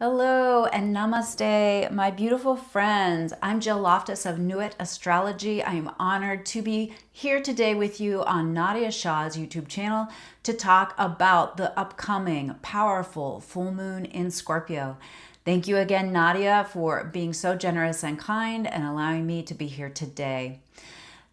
Hello and namaste, my beautiful friends. I'm Jill Loftis of Nuit Astrology. I am honored to be here today with you on Nadiya Shah's YouTube channel to talk about the upcoming powerful full moon in Scorpio. Thank you again, Nadiya, for being so generous and kind and allowing me to be here today.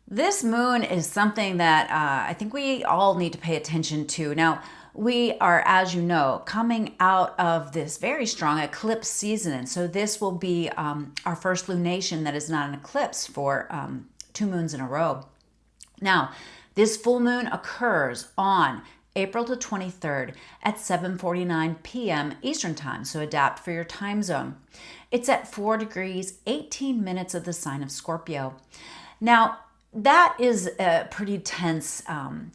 This moon is something that I think we all need to pay attention to. Now, we are, as you know, coming out of this very strong eclipse season. And so this will be our first lunation that is not an eclipse for 2 moons in a row. Now, this full moon occurs on April the 23rd at 7:49 p.m. Eastern Time, so adapt for your time zone. It's at 4 degrees, 18 minutes of the sign of Scorpio. Now, that is a pretty tense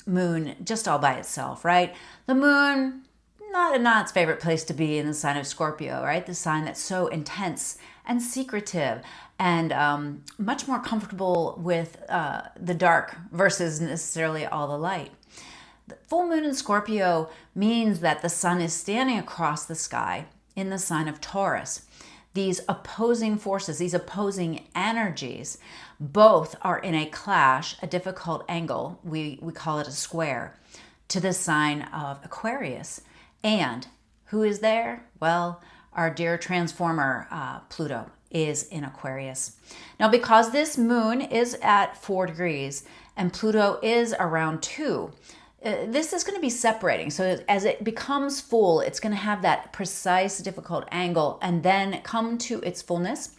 moon just all by itself, right? The moon, not its favorite place to be in the sign of Scorpio, right? The sign that's so intense and secretive and much more comfortable with the dark versus necessarily all the light. The full moon in Scorpio means that the sun is standing across the sky in the sign of Taurus. These opposing forces, these opposing energies, both are in a clash, a difficult angle, we call it a square, to the sign of Aquarius. And who is there? Well, our dear transformer, Pluto, is in Aquarius. Now, because this moon is at 4 degrees and Pluto is around 2, this is going to be separating. So as it becomes full, it's going to have that precise, difficult angle and then come to its fullness,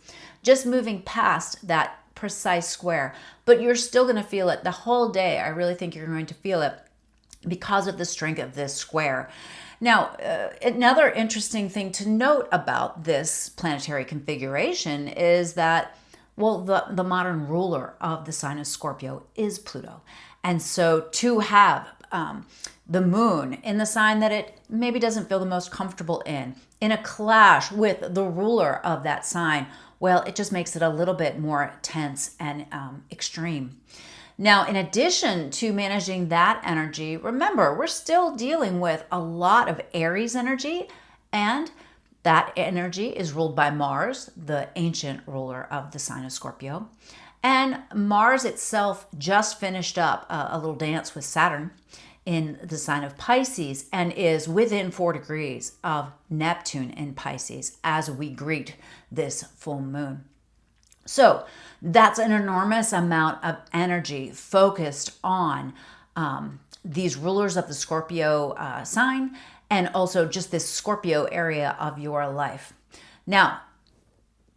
just moving past that precise square. But you're still going to feel it the whole day. I really think you're going to feel it because of the strength of this square. Now, another interesting thing to note about this planetary configuration is that, well, the modern ruler of the sign of Scorpio is Pluto. And so to have the moon in the sign that it maybe doesn't feel the most comfortable in a clash with the ruler of that sign, well, it just makes it a little bit more tense and extreme. Now, in addition to managing that energy, remember, we're still dealing with a lot of Aries energy, and that energy is ruled by Mars, the ancient ruler of the sign of Scorpio. And Mars itself just finished up a little dance with Saturn in the sign of Pisces and is within 4 degrees of Neptune in Pisces as we greet this full moon. So that's an enormous amount of energy focused on these rulers of the Scorpio sign and also just this Scorpio area of your life. Now,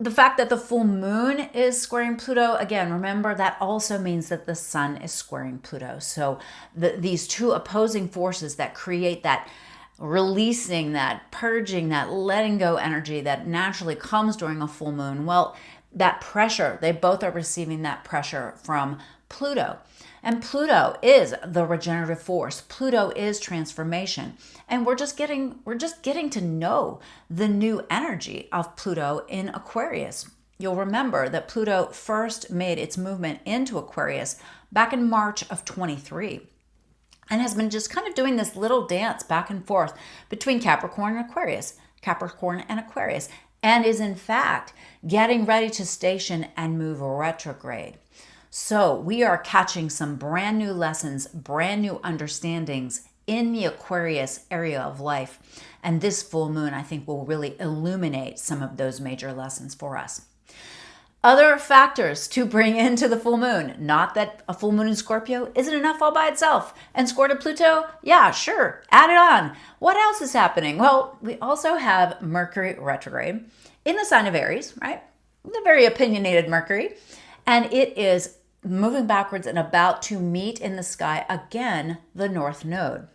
the fact that the full moon is squaring Pluto, again, remember that also means that the sun is squaring Pluto. So these two opposing forces that create that releasing, that purging, that letting go energy that naturally comes during a full moon, well, that pressure, they both are receiving that pressure from Pluto. And Pluto is the regenerative force. Pluto is transformation. And we're just getting to know the new energy of Pluto in Aquarius. You'll remember that Pluto first made its movement into Aquarius back in March of 23 and has been just kind of doing this little dance back and forth between Capricorn and Aquarius, and is in fact getting ready to station and move retrograde. So we are catching some brand new lessons, brand new understandings in the Aquarius area of life. And this full moon, I think, will really illuminate some of those major lessons for us. Other factors to bring into the full moon. Not that a full moon in Scorpio isn't enough all by itself. And square to Pluto, yeah, sure, add it on. What else is happening? Well, we also have Mercury retrograde in the sign of Aries, right? The very opinionated Mercury. And it is moving backwards and about to meet in the sky again the North Node.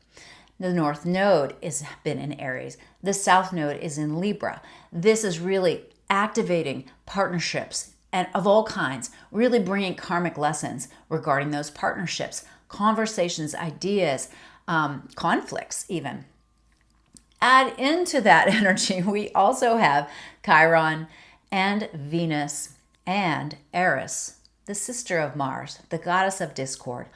The North Node has been in Aries. The South Node is in Libra. This is really activating partnerships and of all kinds, really bringing karmic lessons regarding those partnerships, conversations, ideas, conflicts even. Add into that energy, we also have Chiron and Venus and Eris, the sister of Mars, the goddess of discord,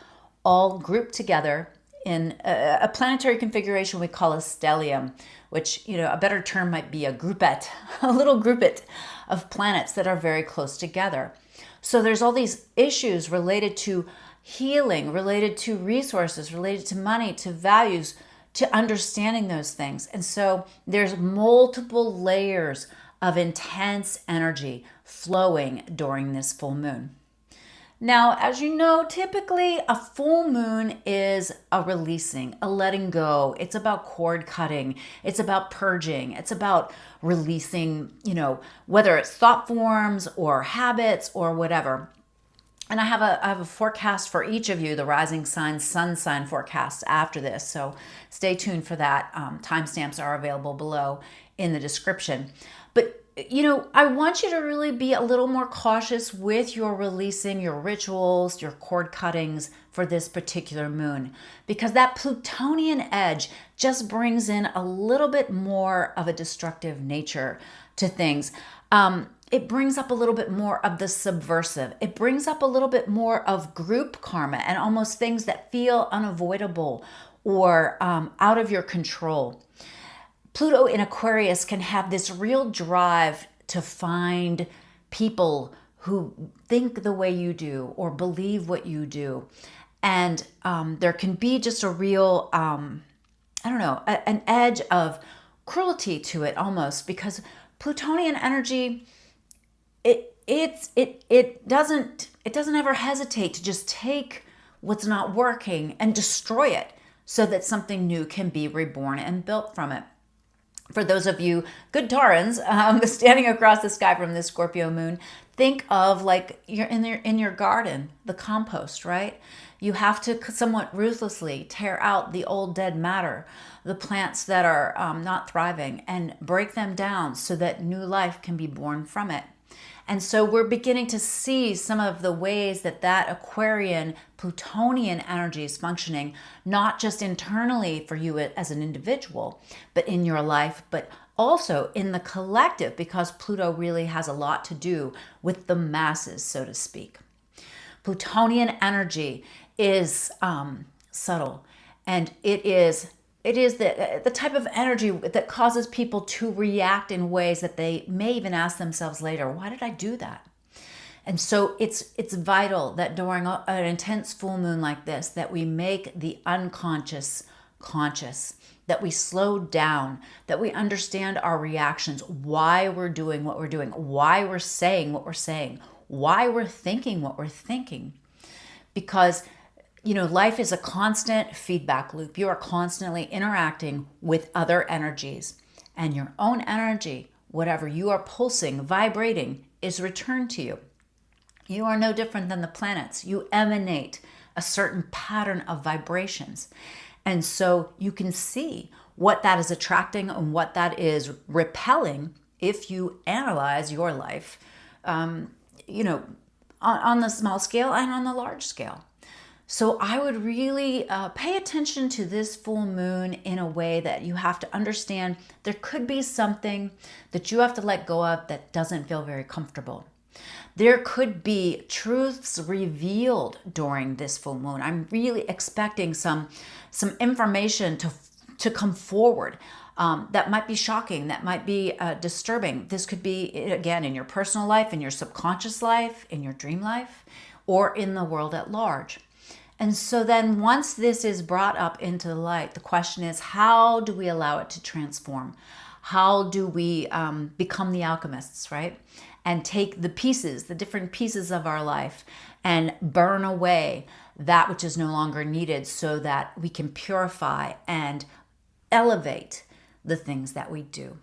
all grouped together in a planetary configuration we call a stellium, which, a better term might be a groupette, a little groupette of planets that are very close together. So there's all these issues related to healing, related to resources, related to money, to values, to understanding those things. And so there's multiple layers of intense energy flowing during this full moon. Now, as you know, typically a full moon is a releasing, a letting go. It's about cord cutting. It's about purging. It's about releasing, whether it's thought forms or habits or whatever. And I have a forecast for each of you, the rising sign, sun sign forecast after this. So stay tuned for that. Timestamps are available below in the description. But I want you to really be a little more cautious with your releasing, your rituals, your cord cuttings for this particular moon, because that Plutonian edge just brings in a little bit more of a destructive nature to things. It brings up a little bit more of the subversive. It brings up a little bit more of group karma and almost things that feel unavoidable or out of your control. Pluto in Aquarius can have this real drive to find people who think the way you do or believe what you do. And there can be just a real, an edge of cruelty to it almost, because Plutonian energy, it doesn't ever hesitate to just take what's not working and destroy it so that something new can be reborn and built from it. For those of you good Taurans standing across the sky from this Scorpio moon, think of like you're in your garden, the compost, right? You have to somewhat ruthlessly tear out the old dead matter, the plants that are not thriving, and break them down so that new life can be born from it. And so we're beginning to see some of the ways that Aquarian Plutonian energy is functioning, not just internally for you as an individual, but in your life, but also in the collective, because Pluto really has a lot to do with the masses, so to speak. Plutonian energy is subtle, and it is the type of energy that causes people to react in ways that they may even ask themselves later, why did I do that? And so it's vital that during an intense full moon like this, that we make the unconscious conscious, that we slow down, that we understand our reactions, why we're doing what we're doing, why we're saying what we're saying, why we're thinking what we're thinking. Because life is a constant feedback loop. You are constantly interacting with other energies, and your own energy, whatever you are pulsing, vibrating, is returned to you. You are no different than the planets. You emanate a certain pattern of vibrations. And so you can see what that is attracting and what that is repelling if you analyze your life, on the small scale and on the large scale. So I would really pay attention to this full moon in a way that you have to understand there could be something that you have to let go of that doesn't feel very comfortable. There could be truths revealed during this full moon. I'm really expecting some information to come forward that might be shocking, that might be disturbing. This could be, again, in your personal life, in your subconscious life, in your dream life, or in the world at large. And so then once this is brought up into the light, the question is, how do we allow it to transform? How do we become the alchemists, right? And take the pieces, the different pieces of our life, and burn away that which is no longer needed so that we can purify and elevate the things that we do.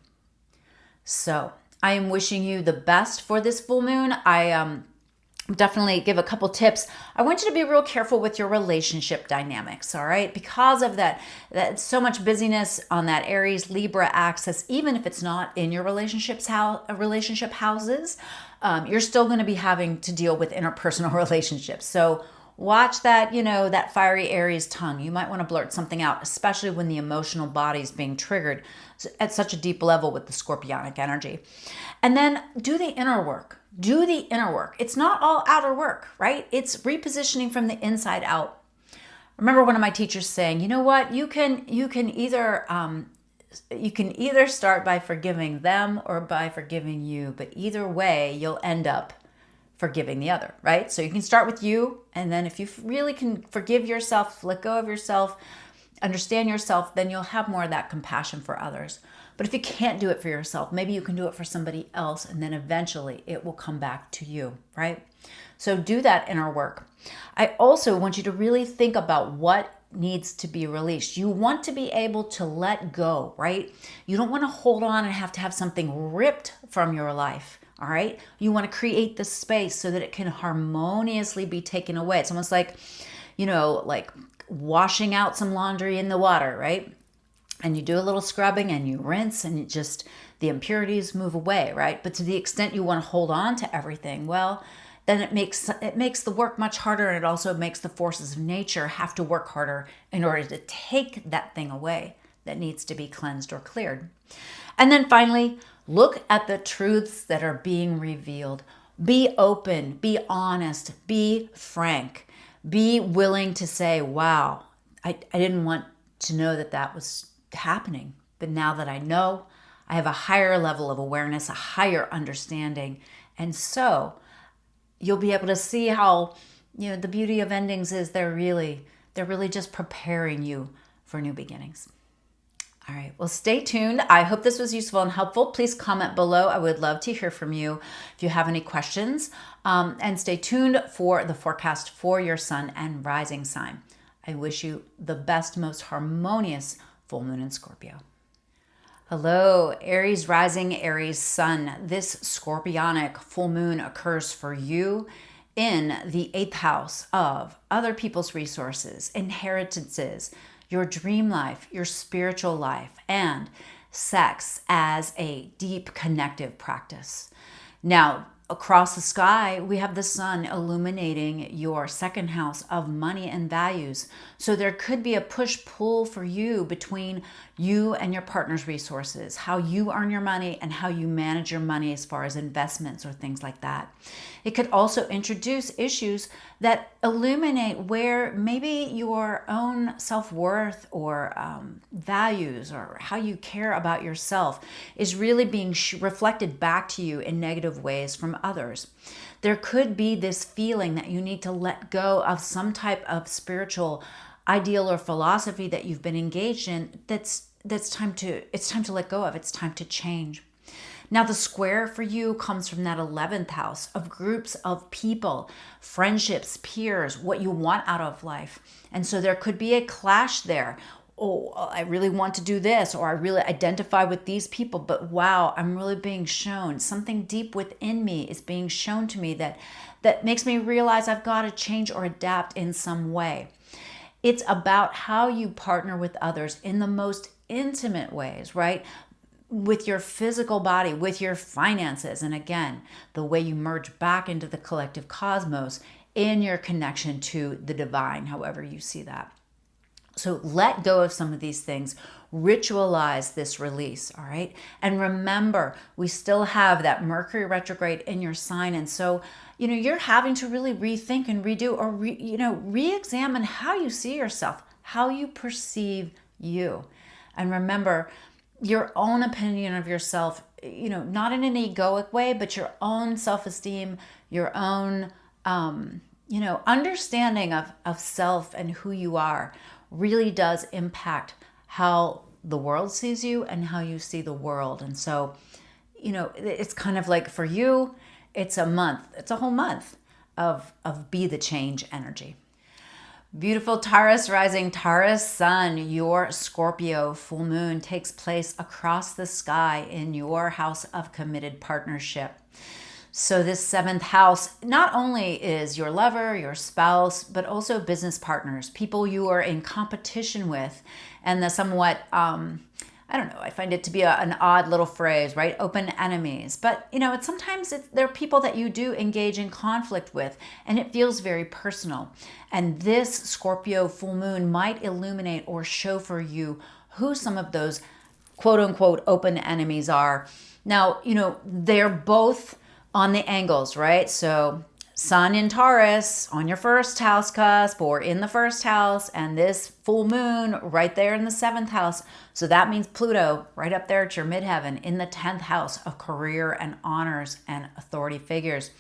So I am wishing you the best for this full moon. I definitely give a couple tips. I want you to be real careful with your relationship dynamics, all right? Because of that so much busyness on that Aries Libra axis, even if it's not in your relationship houses, you're still going to be having to deal with interpersonal relationships. So watch that, that fiery Aries tongue. You might want to blurt something out, especially when the emotional body is being triggered at such a deep level with the scorpionic energy. And then do the inner work. Do the inner work. It's not all outer work, right? It's repositioning from the inside out. remember one of my teachers saying, you know what, you can either start by forgiving them or by forgiving you, but either way, you'll end up forgiving the other, right? So you can start with you, and then if you really can forgive yourself, let go of yourself, understand yourself, then you'll have more of that compassion for others. But if you can't do it for yourself, maybe you can do it for somebody else, and then eventually it will come back to you, right? So do that inner work. I also want you to really think about what needs to be released. You want to be able to let go, right? You don't want to hold on and have to have something ripped from your life, all right? You want to create the space so that it can harmoniously be taken away. It's almost like, like washing out some laundry in the water, right? And you do a little scrubbing and you rinse and the impurities move away, right? But to the extent you want to hold on to everything, well, then it makes the work much harder, and it also makes the forces of nature have to work harder in order to take that thing away that needs to be cleansed or cleared. And then finally, look at the truths that are being revealed. Be open, be honest, be frank, be willing to say, wow, I didn't want to know that was happening. But now that I know, I have a higher level of awareness, a higher understanding. And so you'll be able to see how, the beauty of endings is they're really just preparing you for new beginnings. All right, well, stay tuned. I hope this was useful and helpful. Please comment below. I would love to hear from you if you have any questions. And stay tuned for the forecast for your sun and rising sign. I wish you the best, most harmonious full moon in Scorpio. Hello, Aries Rising, Aries Sun. This scorpionic full moon occurs for you in the 8th house of other people's resources, inheritances, your dream life, your spiritual life, and sex as a deep connective practice. Now, across the sky, we have the sun illuminating your 2nd house of money and values. So there could be a push-pull for you between you and your partner's resources, how you earn your money and how you manage your money as far as investments or things like that. It could also introduce issues that illuminate where maybe your own self-worth or values or how you care about yourself is really being reflected back to you in negative ways from others. There could be this feeling that you need to let go of some type of spiritual ideal or philosophy that you've been engaged in it's time to let go of. It's time to change. Now, the square for you comes from that 11th house of groups of people, friendships, peers, what you want out of life. And so there could be a clash there. Oh, I really want to do this, or I really identify with these people, but wow, I'm really being shown something deep within me is being shown to me that makes me realize I've got to change or adapt in some way. It's about how you partner with others in the most intimate ways, right? With your physical body, with your finances, and again, the way you merge back into the collective cosmos in your connection to the divine, however you see that. So let go of some of these things, ritualize this release, all right? And remember, we still have that Mercury retrograde in your sign. And so, you're having to really rethink and redo or, re-examine how you see yourself, how you perceive you. And remember, your own opinion of yourself, not in an egoic way, but your own self-esteem, your own, understanding of self and who you are really does impact how the world sees you and how you see the world. And so, it's kind of like for you, it's a whole month of be the change energy. Beautiful Taurus Rising, Taurus Sun, your Scorpio full moon takes place across the sky in your house of committed partnership. So this 7th house not only is your lover, your spouse, but also business partners, people you are in competition with, and the somewhat, I find it to be an odd little phrase, right? Open enemies. But, there are people that you do engage in conflict with, and it feels very personal. And this Scorpio full moon might illuminate or show for you who some of those quote unquote open enemies are. Now, they're both on the angles, right? So Sun in Taurus on your first house cusp or in the first house, and this full moon right there in the 7th house. So that means Pluto right up there at your midheaven in the 10th house of career and honors and authority figures.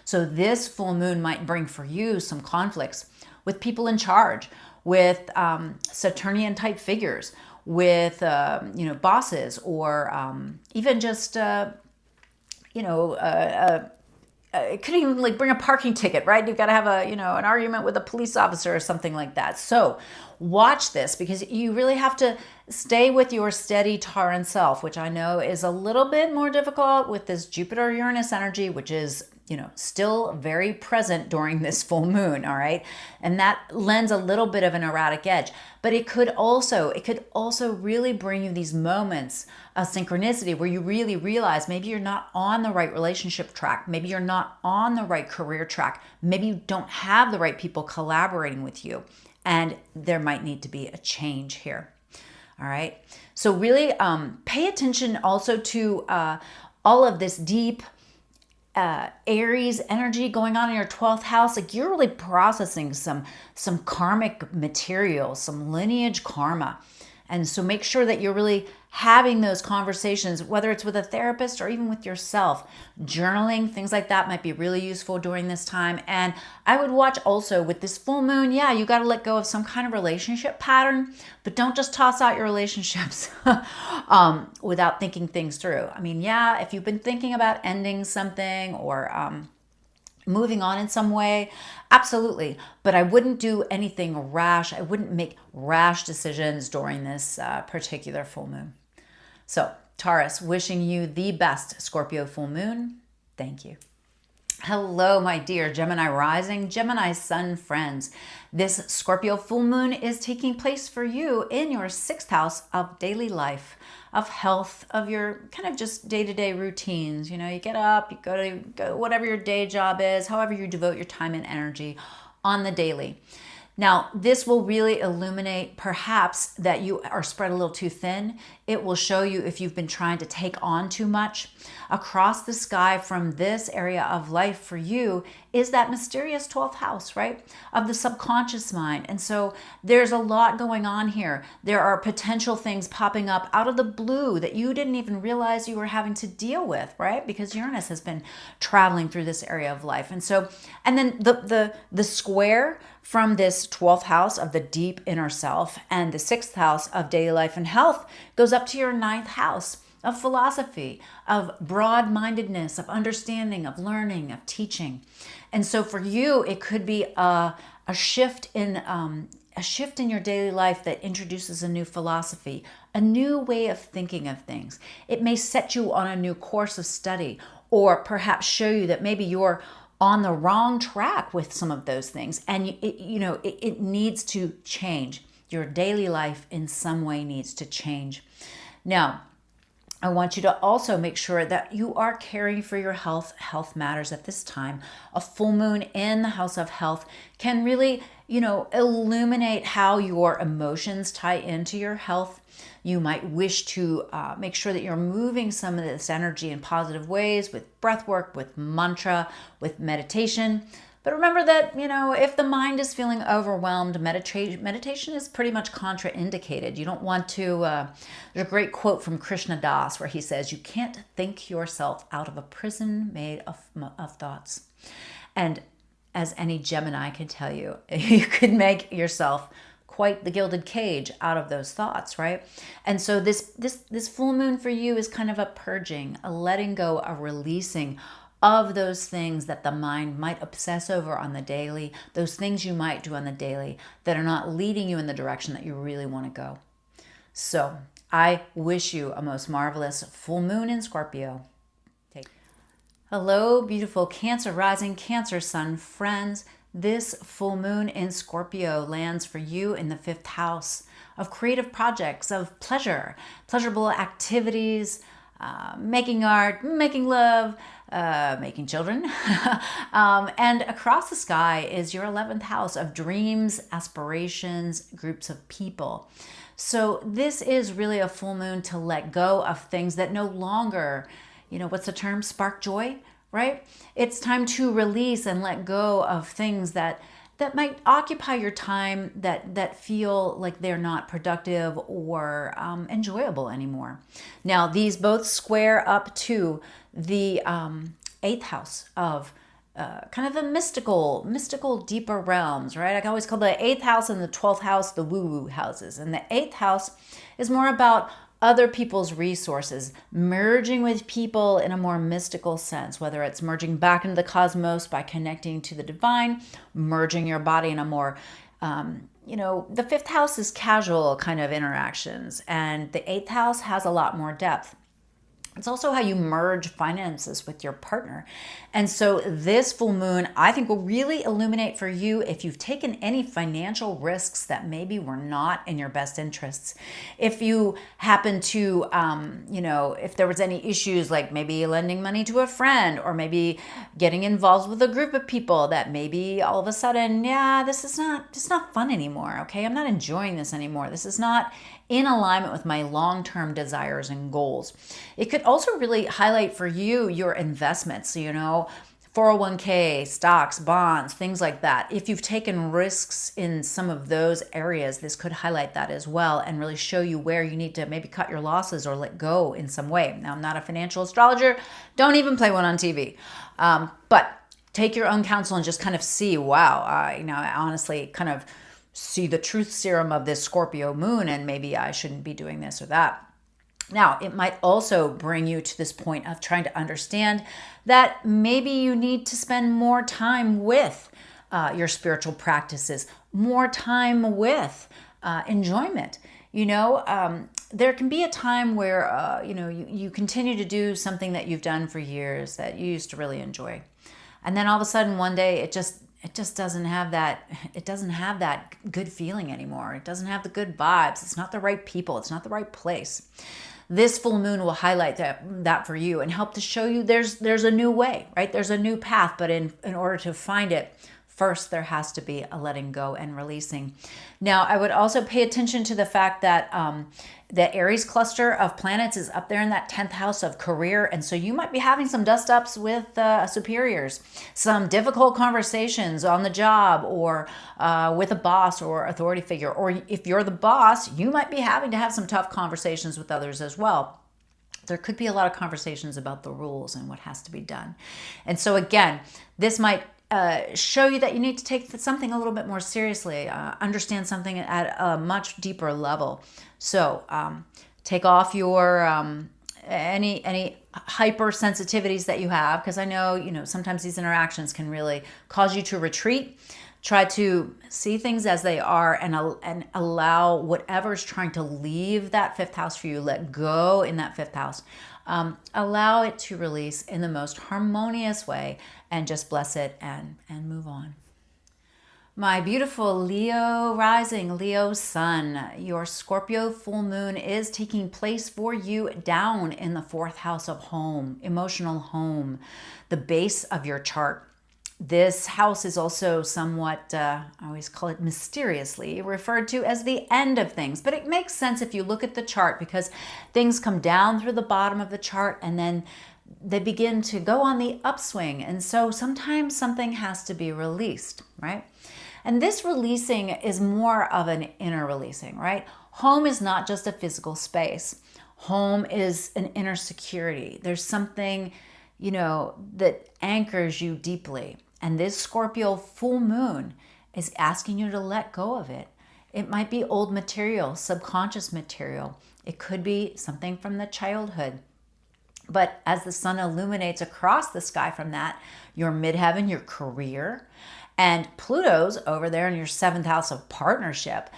So this full moon might bring for you some conflicts with people in charge, with Saturnian type figures, with bosses, or even just it could even like bring a parking ticket, right? You've got to have an argument with a police officer or something like that. So watch this, because you really have to stay with your steady Tauran self, which I know is a little bit more difficult with this Jupiter Uranus energy, which is still very present during this full moon, all right? And that lends a little bit of an erratic edge, but it could also really bring you these moments of synchronicity where you really realize maybe you're not on the right relationship track, maybe you're not on the right career track, maybe you don't have the right people collaborating with you, and there might need to be a change here. All right, so really pay attention also to all of this deep Aries energy going on in your 12th house. Like, you're really processing some karmic material, some lineage karma. And so make sure that you're really having those conversations, whether it's with a therapist or even with yourself. Journaling, things like that might be really useful during this time. And I would watch also with this full moon, you got to let go of some kind of relationship pattern, but don't just toss out your relationships without thinking things through. I mean, if you've been thinking about ending something or moving on in some way, absolutely. But I wouldn't do anything rash. I wouldn't make rash decisions during this particular full moon. So, Taurus, wishing you the best Scorpio full moon. Thank you. Hello, my dear Gemini Rising, Gemini Sun friends. This Scorpio full moon is taking place for you in your 6th house of daily life, of health, of your kind of just day-to-day routines. You get up, you go to whatever your day job is, however you devote your time and energy on the daily. Now, this will really illuminate perhaps that you are spread a little too thin. It will show you if you've been trying to take on too much. Across the sky from this area of life for you is that mysterious 12th house, right? Of the subconscious mind. And so there's a lot going on here. There are potential things popping up out of the blue that you didn't even realize you were having to deal with, right? Because Uranus has been traveling through this area of life. And so, and then the square from this 12th house of the deep inner self and the 6th house of daily life and health goes up to your 9th house of philosophy, of broad-mindedness, of understanding, of learning, of teaching. And so for you, it could be a shift in your daily life that introduces a new philosophy, a new way of thinking of things. It may set you on a new course of study, or perhaps show you that maybe you're on the wrong track with some of those things, and it needs to change. Your daily life in some way needs to change. Now, I want you to also make sure that you are caring for your health. Health matters at this time. A full moon in the house of health can really, illuminate how your emotions tie into your health. You might wish to make sure that you're moving some of this energy in positive ways with breath work, with mantra, with meditation. But remember that, if the mind is feeling overwhelmed, meditation is pretty much contraindicated. You don't want to, there's a great quote from Krishna Das where he says, you can't think yourself out of a prison made of thoughts. And as any Gemini can tell you, you could make yourself quite the gilded cage out of those thoughts, right? And so this full moon for you is kind of a purging, a letting go, a releasing of those things that the mind might obsess over on the daily, those things you might do on the daily that are not leading you in the direction that you really want to go. So I wish you a most marvelous full moon in Scorpio. Hello, beautiful Cancer Rising, Cancer Sun friends. This full moon in Scorpio lands for you in the 5th house of creative projects, of pleasurable activities, making art, making love, making children. And across the sky is your 11th house of dreams, aspirations, groups of people. So this is really a full moon to let go of things that no longer, what's the term? Spark joy, right? It's time to release and let go of things that might occupy your time, that feel like they're not productive or enjoyable anymore. Now, these both square up to the eighth house of kind of the mystical, deeper realms, right? I always call the eighth house and the 12th house the woo-woo houses. And the eighth house is more about other people's resources, merging with people in a more mystical sense, whether it's merging back into the cosmos by connecting to the divine, merging your body in a more, the fifth house is casual kind of interactions, and the eighth house has a lot more depth. It's also how you merge finances with your partner. And so this full moon, I think, will really illuminate for you if you've taken any financial risks that maybe were not in your best interests. If you happen to, if there was any issues like maybe lending money to a friend or maybe getting involved with a group of people that maybe all of a sudden, this is not fun anymore, okay? I'm not enjoying this anymore. This is not in alignment with my long-term desires and goals. It could also really highlight for you your investments, 401k, stocks, bonds, things like that. If you've taken risks in some of those areas, this could highlight that as well and really show you where you need to maybe cut your losses or let go in some way. Now, I'm not a financial astrologer. Don't even play one on TV. But take your own counsel and just kind of see, wow, I honestly kind of see the truth serum of this Scorpio moon, and maybe I shouldn't be doing this or that. Now, it might also bring you to this point of trying to understand that maybe you need to spend more time with your spiritual practices, more time with enjoyment. There can be a time where, you continue to do something that you've done for years that you used to really enjoy. And then all of a sudden one day it just doesn't have that good feeling anymore. It doesn't have the good vibes. It's not the right people. It's not the right place. This full moon will highlight that for you and help to show you there's a new way, right? There's a new path, but in order to find it, first there has to be a letting go and releasing. Now, I would also pay attention to the fact that the Aries cluster of planets is up there in that 10th house of career. And so you might be having some dust ups with superiors, some difficult conversations on the job or with a boss or authority figure. Or if you're the boss, you might be having to have some tough conversations with others as well. There could be a lot of conversations about the rules and what has to be done. And so again, this might show you that you need to take something a little bit more seriously, understand something at a much deeper level. So take off your any hypersensitivities that you have, because I know sometimes these interactions can really cause you to retreat. Try to see things as they are and allow whatever's trying to leave that fifth house for you, let go in that fifth house. Allow it to release in the most harmonious way and just bless it and move on. My beautiful Leo rising, Leo sun, your Scorpio full moon is taking place for you down in the fourth house of home, emotional home, the base of your chart. This house is also somewhat, I always call it mysteriously, referred to as the end of things. But it makes sense if you look at the chart, because things come down through the bottom of the chart and then they begin to go on the upswing. And so sometimes something has to be released, right? And this releasing is more of an inner releasing, right? Home is not just a physical space. Home is an inner security. There's something, that anchors you deeply. And this Scorpio full moon is asking you to let go of it. It might be old material, subconscious material. It could be something from the childhood. But as the sun illuminates across the sky from that, your midheaven, your career, and Pluto's over there in your seventh house of partnership,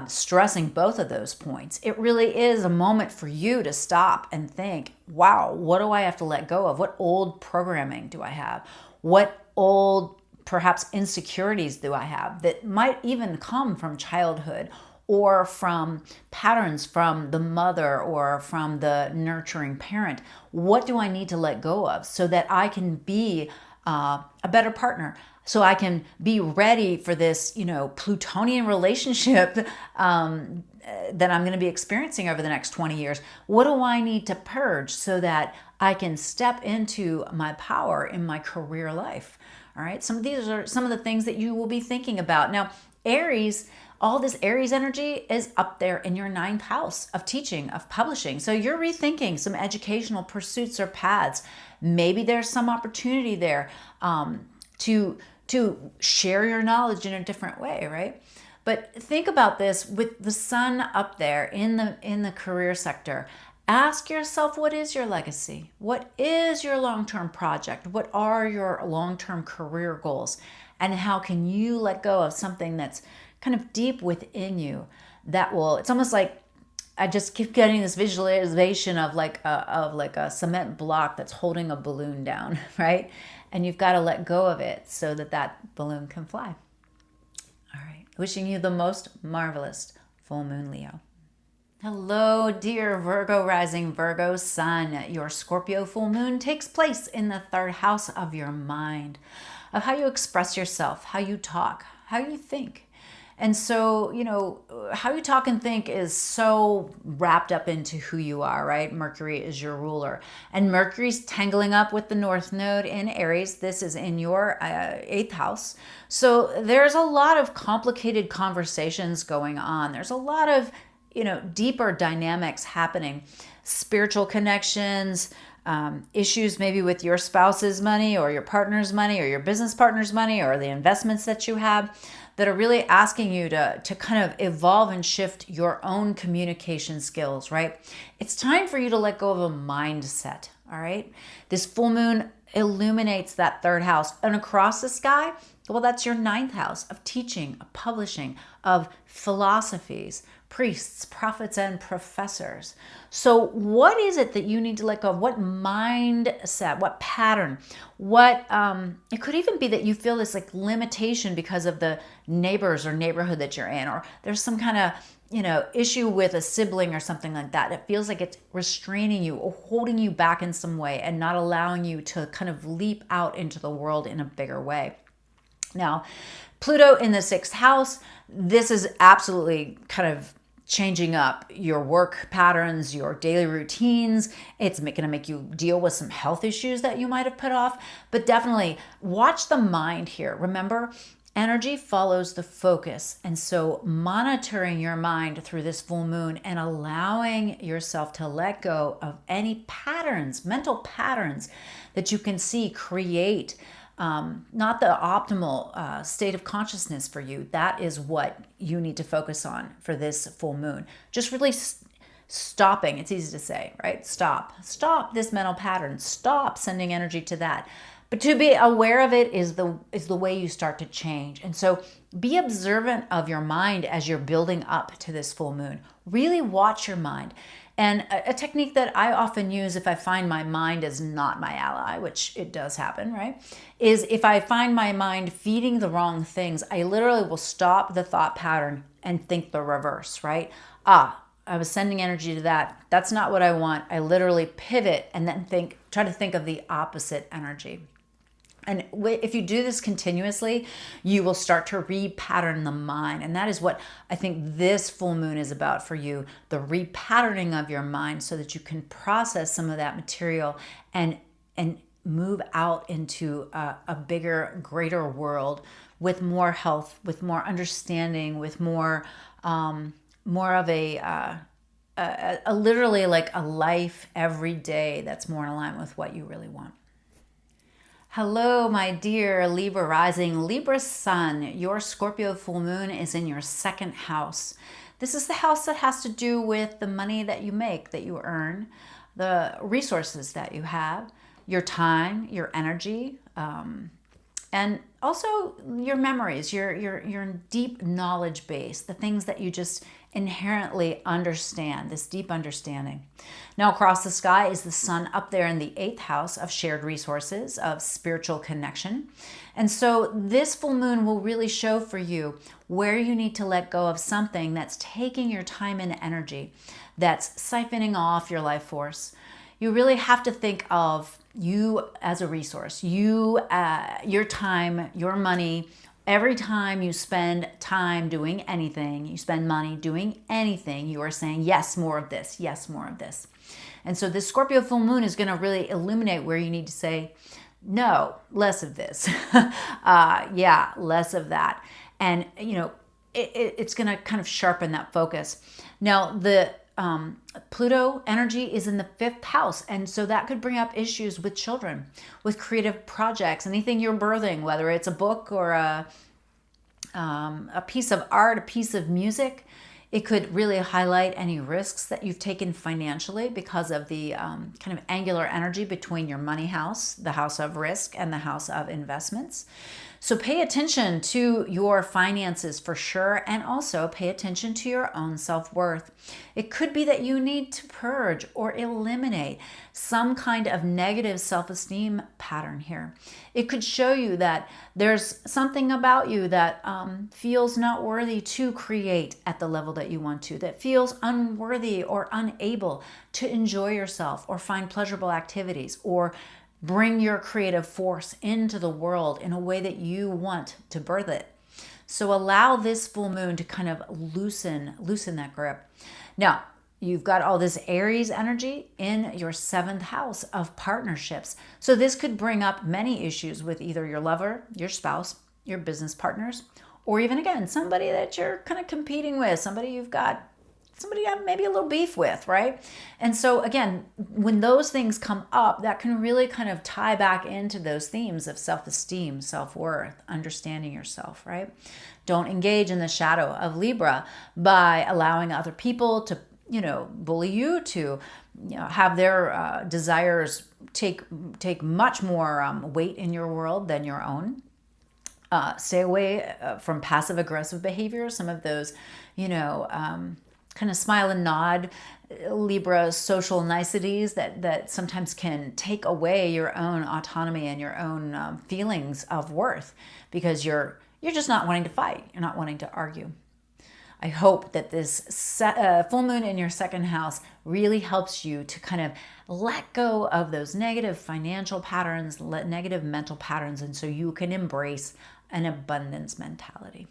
stressing both of those points. It really is a moment for you to stop and think, wow, what do I have to let go of? What old programming do I have? What old, perhaps, insecurities do I have that might even come from childhood or from patterns from the mother or from the nurturing parent? What do I need to let go of so that I can be a better partner, so I can be ready for this, you know, Plutonian relationship that I'm going to be experiencing over the next 20 years. What do I need to purge so that I can step into my power in my career life? All right. Some of these are some of the things that you will be thinking about. Now, Aries, all this Aries energy is up there in your 9th house of teaching, of publishing. So you're rethinking some educational pursuits or paths. Maybe there's some opportunity there to share your knowledge in a different way, right? But think about this with the sun up there in the career sector. Ask yourself, what is your legacy? What is your long-term project? What are your long-term career goals? And how can you let go of something that's kind of deep within you that will, it's almost like, I just keep getting this visualization of like a cement block that's holding a balloon down, right? And you've got to let go of it so that that balloon can fly. All right. Wishing you the most marvelous full moon, Leo. Hello, dear Virgo Rising, Virgo Sun. Your Scorpio full moon takes place in the 3rd house of your mind, of how you express yourself, how you talk, how you think. And so, you know, how you talk and think is so wrapped up into who you are, right? Mercury is your ruler. And Mercury's tangling up with the North Node in Aries. This is in your 8th house. So there's a lot of complicated conversations going on. There's a lot of, you know, deeper dynamics happening. Spiritual connections, issues maybe with your spouse's money or your partner's money or your business partner's money or the investments that you have, that are really asking you to kind of evolve and shift your own communication skills, right? It's time for you to let go of a mindset, all right? This full moon illuminates that 3rd house. And across the sky, well, that's your 9th house of teaching, of publishing, of philosophies, priests, prophets, and professors. So what is it that you need to let go of? What mindset, what pattern, what, it could even be that you feel this like limitation because of the neighbors or neighborhood that you're in, or there's some kind of, you know, issue with a sibling or something like that. It feels like it's restraining you or holding you back in some way and not allowing you to kind of leap out into the world in a bigger way. Now, Pluto in the 6th house, this is absolutely kind of changing up your work patterns, your daily routines. It's going to make you deal with some health issues that you might have put off, but definitely watch the mind here. Remember, energy follows the focus. And so monitoring your mind through this full moon and allowing yourself to let go of any patterns, mental patterns that you can see create not the optimal state of consciousness for you. That is what you need to focus on for this full moon. Just really stopping. It's easy to say, right? Stop this mental pattern. Stop sending energy to that. But to be aware of it is the way you start to change. And so be observant of your mind as you're building up to this full moon. Really watch your mind. And a technique that I often use if I find my mind is not my ally, which it does happen, right? Is if I find my mind feeding the wrong things, I literally will stop the thought pattern and think the reverse, right? I was sending energy to that. That's not what I want. I literally pivot and then try to think of the opposite energy. And if you do this continuously, you will start to repattern the mind. And that is what I think this full moon is about for you, the repatterning of your mind so that you can process some of that material and move out into a bigger, greater world with more health, with more understanding, with more of a literally like a life every day that's more in alignment with what you really want. Hello, my dear Libra Rising, Libra Sun. Your Scorpio full moon is in your 2nd house. This is the house that has to do with the money that you make, that you earn, the resources that you have, your time, your energy, and also your memories, your deep knowledge base, the things that you just inherently understand, this deep understanding. Now across the sky is the sun up there in the 8th house of shared resources, of spiritual connection. And so this full moon will really show for you where you need to let go of something that's taking your time and energy, that's siphoning off your life force. you really have to think of you as a resource, you, your time, your money. Every time you spend time doing anything, you spend money doing anything, you are saying, yes, more of this, yes, more of this. And so this Scorpio full moon is going to really illuminate where you need to say, no, less of this. Yeah, less of that. And, you know, it's going to kind of sharpen that focus. Now, the Pluto energy is in the 5th house. And so that could bring up issues with children, with creative projects, anything you're birthing, whether it's a book or a piece of art, a piece of music. It could really highlight any risks that you've taken financially because of the kind of angular energy between your money house, the house of risk, and the house of investments. So pay attention to your finances for sure, and also pay attention to your own self-worth. It could be that you need to purge or eliminate some kind of negative self-esteem pattern here. It could show you that there's something about you that feels not worthy to create at the level that you want to, that feels unworthy or unable to enjoy yourself or find pleasurable activities or bring your creative force into the world in a way that you want to birth it. So allow this full moon to kind of loosen that grip. Now, you've got all this Aries energy in your 7th house of partnerships. So this could bring up many issues with either your lover, your spouse, your business partners, or even, again, somebody that you're kind of competing with, somebody you have maybe a little beef with, right? And so again, when those things come up, that can really kind of tie back into those themes of self-esteem, self-worth, understanding yourself, right? Don't engage in the shadow of Libra by allowing other people to, you know, bully you, to, you know, have their desires take much more weight in your world than your own. Stay away from passive aggressive behavior. Some of those, you know, kind of smile and nod Libra social niceties that sometimes can take away your own autonomy and your own feelings of worth, because you're just not wanting to fight. You're not wanting to argue. I hope that this full moon in your 2nd house really helps you to kind of let go of those negative financial patterns, negative mental patterns, and so you can embrace an abundance mentality.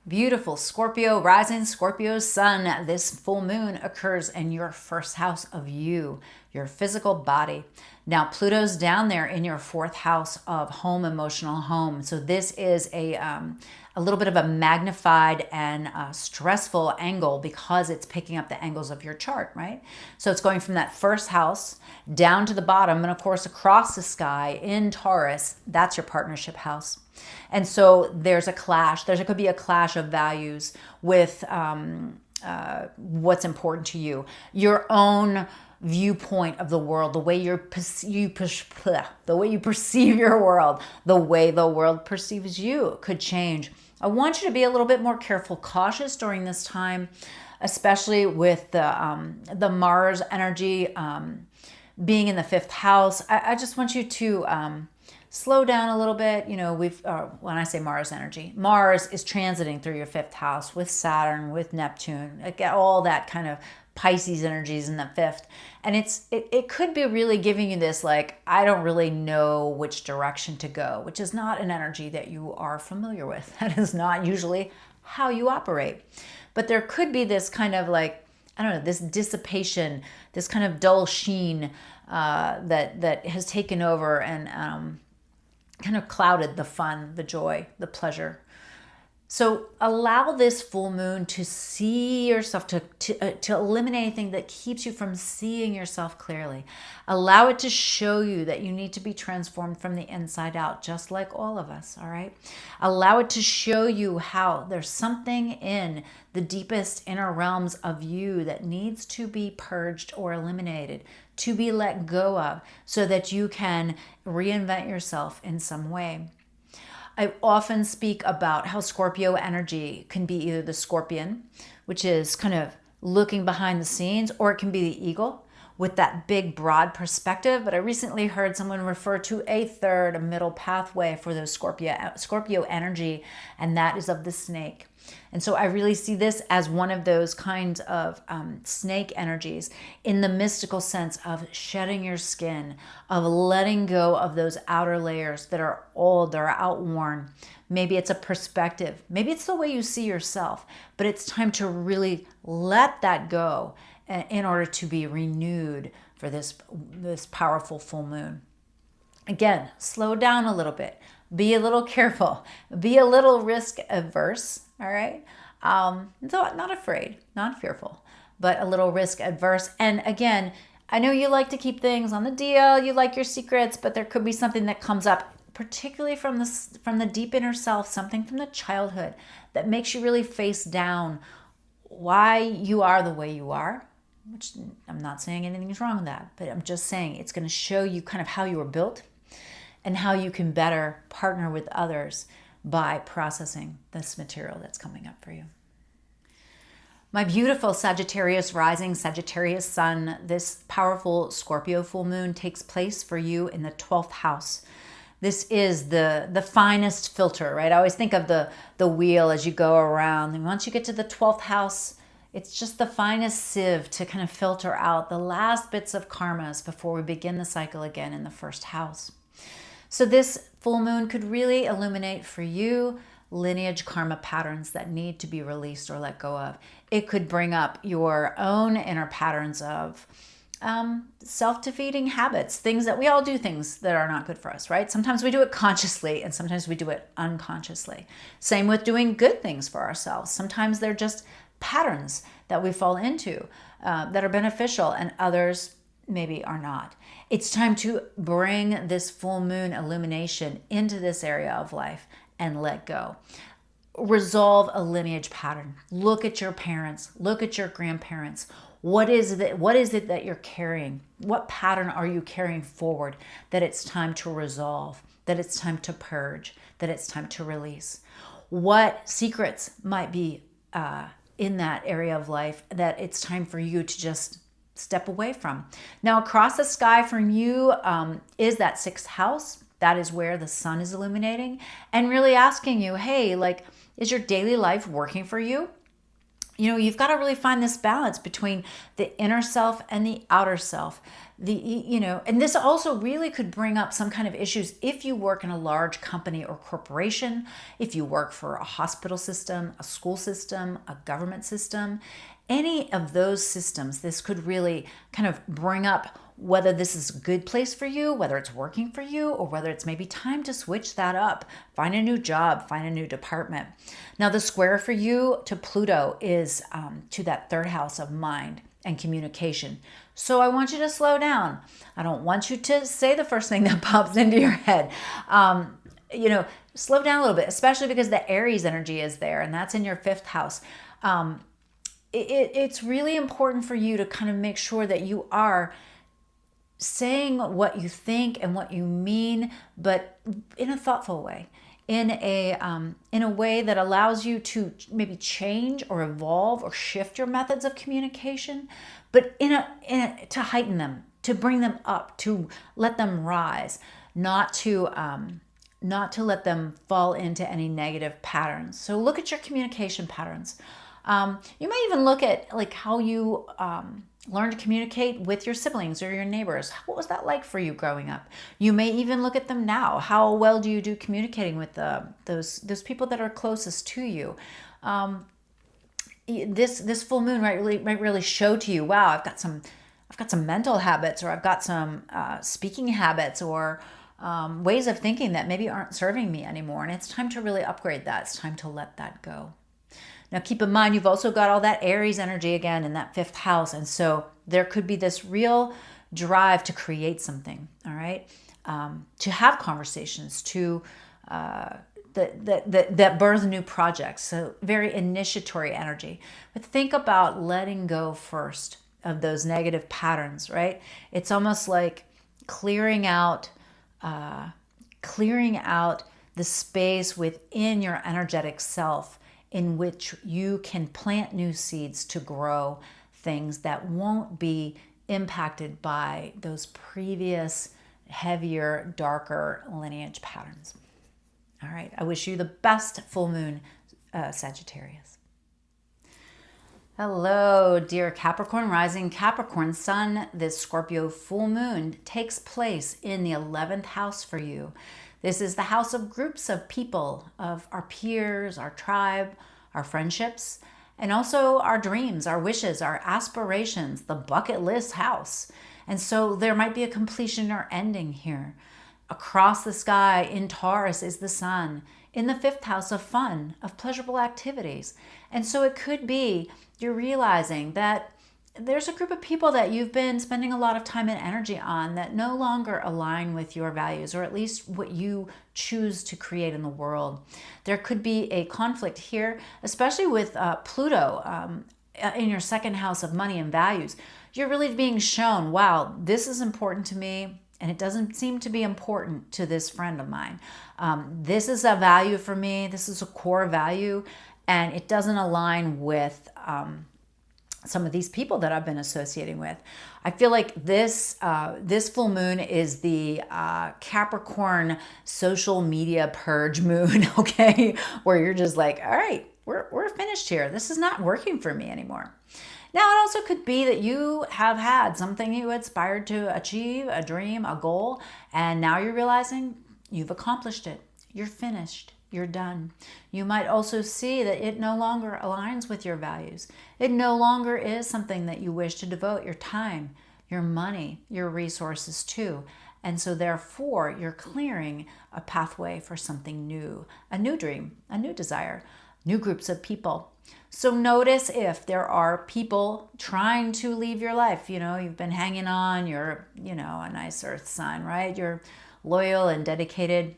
Beautiful Scorpio rising, Scorpio sun. This full moon occurs in your 1st house of you, your physical body. Now, Pluto's down there in your 4th house of home, emotional home. So this is a little bit of a magnified and stressful angle because it's picking up the angles of your chart, right? So it's going from that 1st house down to the bottom, and of course across the sky in Taurus. That's your partnership house. And so there's a clash. There could be a clash of values with what's important to you, your own viewpoint of the world, the way you perceive your world, the way the world perceives you could change. I want you to be a little bit more careful, cautious during this time, especially with the Mars energy being in the 5th house. I just want you to slow down a little bit. You know, when I say Mars energy, Mars is transiting through your 5th house with Saturn, with Neptune, all that kind of Pisces energies in the 5th. And it could be really giving you this, like, I don't really know which direction to go, which is not an energy that you are familiar with. That is not usually how you operate. But there could be this kind of, like, I don't know, this dissipation, this kind of dull sheen that has taken over and kind of clouded the fun, the joy, the pleasure. So allow this full moon to see yourself, to eliminate anything that keeps you from seeing yourself clearly. Allow it to show you that you need to be transformed from the inside out, just like all of us, all right? Allow it to show you how there's something in the deepest inner realms of you that needs to be purged or eliminated, to be let go of, so that you can reinvent yourself in some way. I often speak about how Scorpio energy can be either the scorpion, which is kind of looking behind the scenes, or it can be the eagle, with that big broad perspective, but I recently heard someone refer to a third, a middle pathway for those Scorpio energy, and that is of the snake. And so I really see this as one of those kinds of snake energies in the mystical sense of shedding your skin, of letting go of those outer layers that are old, that are outworn. Maybe it's a perspective. Maybe it's the way you see yourself, but it's time to really let that go in order to be renewed for this powerful full moon. Again, slow down a little bit. Be a little careful. Be a little risk averse, all right? So not afraid, not fearful, but a little risk adverse. And again, I know you like to keep things on the DL, you like your secrets, but there could be something that comes up, particularly from the deep inner self, something from the childhood that makes you really face down why you are the way you are, which I'm not saying anything's wrong with that, but I'm just saying it's going to show you kind of how you were built and how you can better partner with others by processing this material that's coming up for you. My beautiful Sagittarius Rising, Sagittarius Sun, this powerful Scorpio full moon takes place for you in the 12th house. This is the finest filter, right? I always think of the wheel as you go around. And once you get to the 12th house, it's just the finest sieve to kind of filter out the last bits of karmas before we begin the cycle again in the first house. So this full moon could really illuminate for you lineage karma patterns that need to be released or let go of. It could bring up your own inner patterns of self-defeating habits, things that we all do, things that are not good for us, right? Sometimes we do it consciously and sometimes we do it unconsciously. Same with doing good things for ourselves. Sometimes they're just patterns that we fall into that are beneficial, and others maybe are not. It's time to bring this full moon illumination into this area of life and let go. Resolve a lineage pattern. Look at your parents, look at your grandparents. What is it that you're carrying? What pattern are you carrying forward that it's time to resolve, that it's time to purge, that it's time to release? What secrets might be in that area of life that it's time for you to just step away from? Now, across the sky from you is that 6th house. That is where the sun is illuminating and really asking you, hey, like, is your daily life working for you? You know, you've got to really find this balance between the inner self and the outer self. And this also really could bring up some kind of issues if you work in a large company or corporation, if you work for a hospital system, a school system, a government system, any of those systems. This could really kind of bring up whether this is a good place for you, whether it's working for you, or whether it's maybe time to switch that up, find a new job, find a new department. Now, the square for you to Pluto is to that 3rd house of mind and communication. So I want you to slow down. I don't want you to say the first thing that pops into your head. Slow down a little bit, especially because the Aries energy is there, and that's in your 5th house. It's really important for you to kind of make sure that you are saying what you think and what you mean, but in a thoughtful way, in a way that allows you to maybe change or evolve or shift your methods of communication, but to heighten them, to bring them up, to let them rise, not to let them fall into any negative patterns. So look at your communication patterns. You might even look at like how you learn to communicate with your siblings or your neighbors. What was that like for you growing up? You may even look at them now. How well do you do communicating with those people that are closest to you? This full moon might really show to you, wow, I've got some mental habits, or I've got some speaking habits, or ways of thinking that maybe aren't serving me anymore. And it's time to really upgrade that. It's time to let that go. Now, keep in mind, you've also got all that Aries energy again in that 5th house. And so there could be this real drive to create something, all right? To have conversations, that birth new projects. So very initiatory energy. But think about letting go first of those negative patterns, right? It's almost like clearing out the space within your energetic self in which you can plant new seeds to grow things that won't be impacted by those previous heavier, darker lineage patterns. All right, I wish you the best full moon, Sagittarius. Hello, dear Capricorn Rising, Capricorn Sun. This Scorpio full moon takes place in the 11th house for you. This is the house of groups of people, of our peers, our tribe, our friendships, and also our dreams, our wishes, our aspirations, the bucket list house. And so there might be a completion or ending here. Across the sky in Taurus is the sun, in the 5th house of fun, of pleasurable activities. And so it could be you're realizing that there's a group of people that you've been spending a lot of time and energy on that no longer align with your values, or at least what you choose to create in the world. There could be a conflict here, especially with Pluto in your 2nd house of money and values. You're really being shown, wow, this is important to me, and it doesn't seem to be important to this friend of mine. This is a value for me. This is a core value, and it doesn't align with some of these people that I've been associating with. I feel like this full moon is the Capricorn social media purge moon, okay? Where you're just like, all right, we're finished here. This is not working for me anymore. Now, it also could be that you have had something you aspired to achieve, a dream, a goal, and now you're realizing you've accomplished it. You're finished. You're done. You might also see that it no longer aligns with your values. It no longer is something that you wish to devote your time, your money, your resources to. And so therefore, you're clearing a pathway for something new, a new dream, a new desire, new groups of people. So notice if there are people trying to leave your life. You know, you've been hanging on, you're, a nice earth sign, right? You're loyal and dedicated.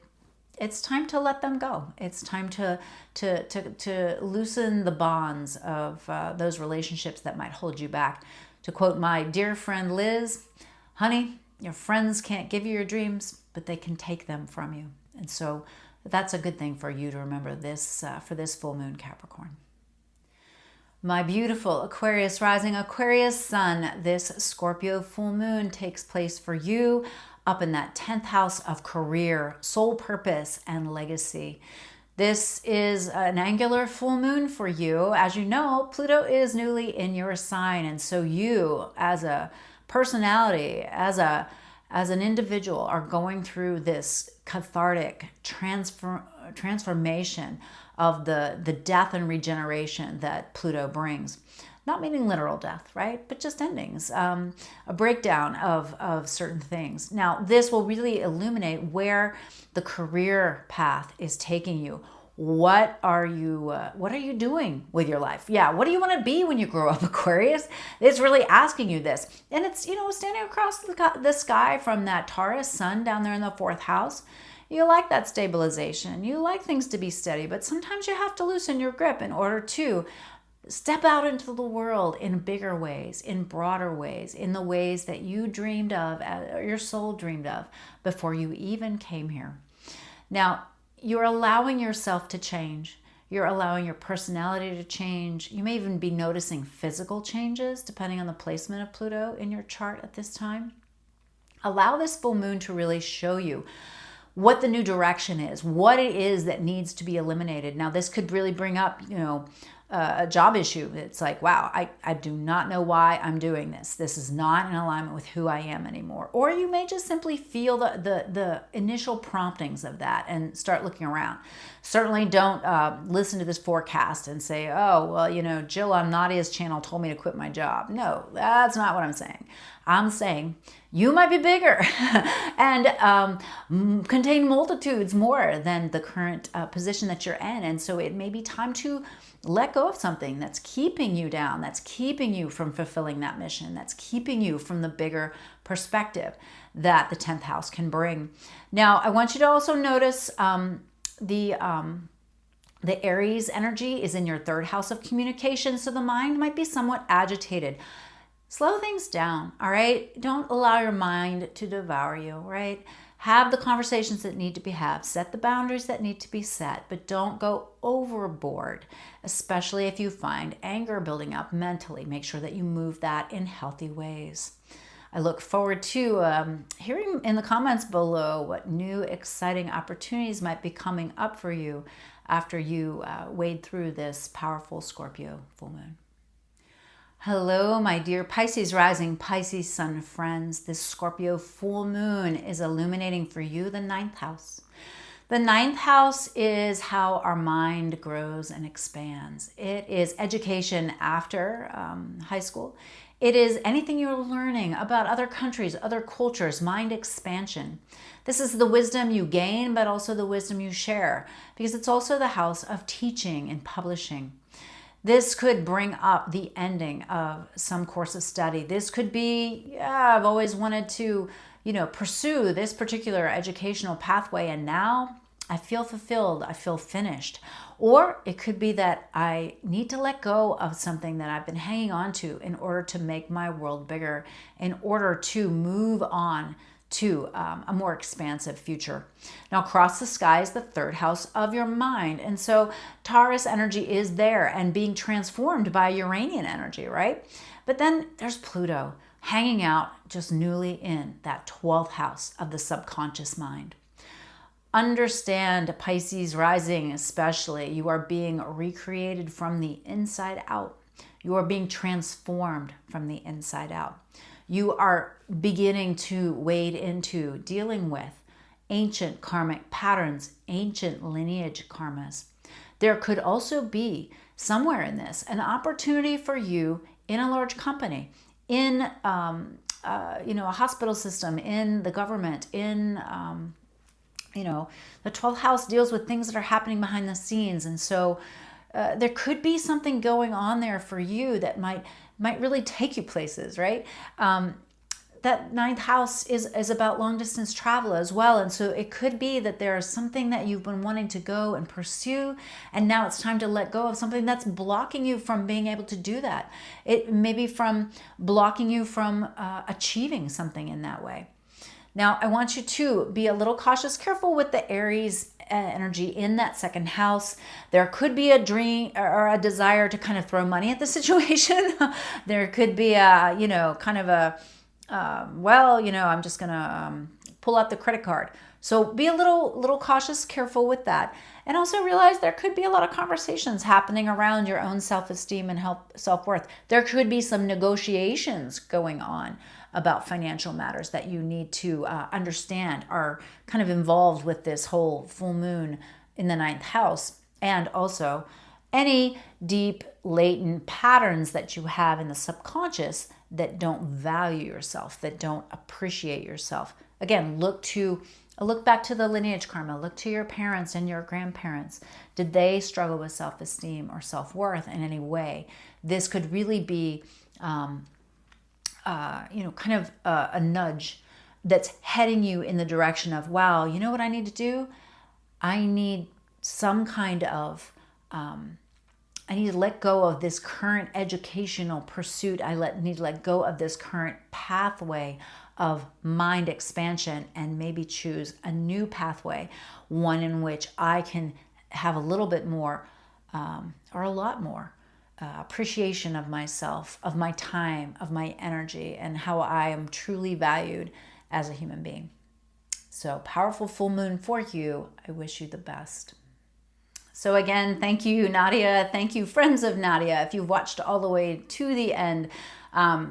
It's time to let them go. It's time to loosen the bonds of those relationships that might hold you back. To quote my dear friend Liz, honey, your friends can't give you your dreams, but they can take them from you. And so that's a good thing for you to remember this for this full moon, Capricorn. My beautiful Aquarius Rising, Aquarius Sun, this Scorpio full moon takes place for you up in that 10th house of career, soul purpose, and legacy. This is an angular full moon for you. As you know, Pluto is newly in your sign, and so you, as a personality, as an individual, are going through this cathartic transformation of the death and regeneration that Pluto brings. Not meaning literal death, right? But just endings, a breakdown of certain things. Now, this will really illuminate where the career path is taking you. What are you doing with your life? Yeah, what do you want to be when you grow up, Aquarius? It's really asking you this. And it's, standing across the sky from that Taurus sun down there in the 4th house. You like that stabilization. You like things to be steady, but sometimes you have to loosen your grip in order to step out into the world in bigger ways, in broader ways, in the ways that you dreamed of, your soul dreamed of before you even came here. Now, you're allowing yourself to change. You're allowing your personality to change. You may even be noticing physical changes depending on the placement of Pluto in your chart at this time. Allow this full moon to really show you what the new direction is, what it is that needs to be eliminated. Now, this could really bring up, a job issue. It's like, wow, I do not know why I'm doing this. This is not in alignment with who I am anymore. Or you may just simply feel the initial promptings of that and start looking around. Certainly don't listen to this forecast and say, oh, well, Jill on Nadiya's channel told me to quit my job. No, that's not what I'm saying. I'm saying you might be bigger and contain multitudes more than the current position that you're in. And so it may be time to let go of something that's keeping you down, that's keeping you from fulfilling that mission, that's keeping you from the bigger perspective that the 10th house can bring. Now, I want you to also notice the Aries energy is in your 3rd house of communication, so the mind might be somewhat agitated. slow things down, all right? Don't allow your mind to devour you, right? Have the conversations that need to be had, set the boundaries that need to be set, but don't go overboard, especially if you find anger building up mentally. Make sure that you move that in healthy ways. I look forward to hearing in the comments below what new exciting opportunities might be coming up for you after you wade through this powerful Scorpio full moon. Hello, my dear Pisces Rising, Pisces Sun friends. This Scorpio full moon is illuminating for you the 9th house. The 9th house is how our mind grows and expands. It is education after high school. It is anything you're learning about other countries, other cultures, mind expansion. This is the wisdom you gain, but also the wisdom you share, because it's also the house of teaching and publishing. This could bring up the ending of some course of study. This could be, yeah, I've always wanted to, pursue this particular educational pathway, and now I feel fulfilled, I feel finished. Or it could be that I need to let go of something that I've been hanging on to in order to make my world bigger, in order to move on to a more expansive future. Now, across the sky is the 3rd house of your mind. And so Taurus energy is there and being transformed by Uranian energy, right? But then there's Pluto hanging out just newly in that 12th house of the subconscious mind. Understand, Pisces Rising especially, you are being recreated from the inside out. You are being transformed from the inside out. You are beginning to wade into dealing with ancient karmic patterns, ancient lineage karmas. There could also be somewhere in this an opportunity for you in a large company, in a hospital system, in the government, in the 12th house deals with things that are happening behind the scenes, and so there could be something going on there for you that might really take you places, right? That 9th house is about long distance travel as well. And so it could be that there's something that you've been wanting to go and pursue, and now it's time to let go of something that's blocking you from being able to do that. It may be from blocking you from achieving something in that way. Now, I want you to be a little cautious, careful with the Aries energy in that 2nd house. There could be a dream or a desire to kind of throw money at the situation. There could be a, kind of a, I'm just going to pull out the credit card. So be a little cautious, careful with that. And also realize there could be a lot of conversations happening around your own self-esteem and self-worth. There could be some negotiations going on about financial matters that you need to understand are kind of involved with this whole full moon in the 9th house. And also any deep latent patterns that you have in the subconscious that don't value yourself, that don't appreciate yourself. Again, look back to the lineage karma. Look to your parents and your grandparents. Did they struggle with self-esteem or self-worth in any way? This could really be kind of a nudge that's heading you in the direction of, wow, you know what I need to do? I need some kind of, I need to let go of this current educational pursuit. Need to let go of this current pathway of mind expansion and maybe choose a new pathway, one in which I can have a little bit more or a lot more appreciation of myself, of my time, of my energy, and how I am truly valued as a human being. So powerful full moon for you. I wish you the best. So again, thank you, Nadiya. Thank you, friends of Nadiya. If you've watched all the way to the end,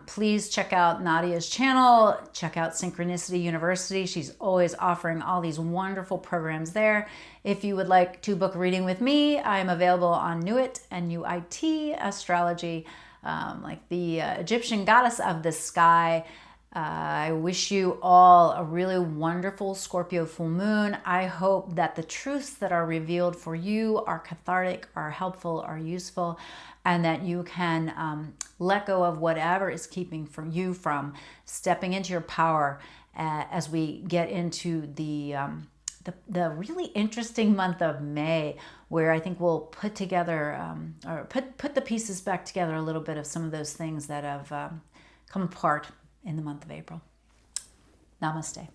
please check out Nadiya's channel. Check out Synchronicity University. She's always offering all these wonderful programs there. If you would like to book a reading with me, I'm available on Nuit, N-U-I-T, Astrology, like the Egyptian goddess of the sky. I wish you all a really wonderful Scorpio full moon. I hope that the truths that are revealed for you are cathartic, are helpful, are useful, and that you can let go of whatever is keeping you from stepping into your power as we get into the really interesting month of May, where I think we'll put together or put the pieces back together a little bit of some of those things that have come apart in the month of April. Namaste.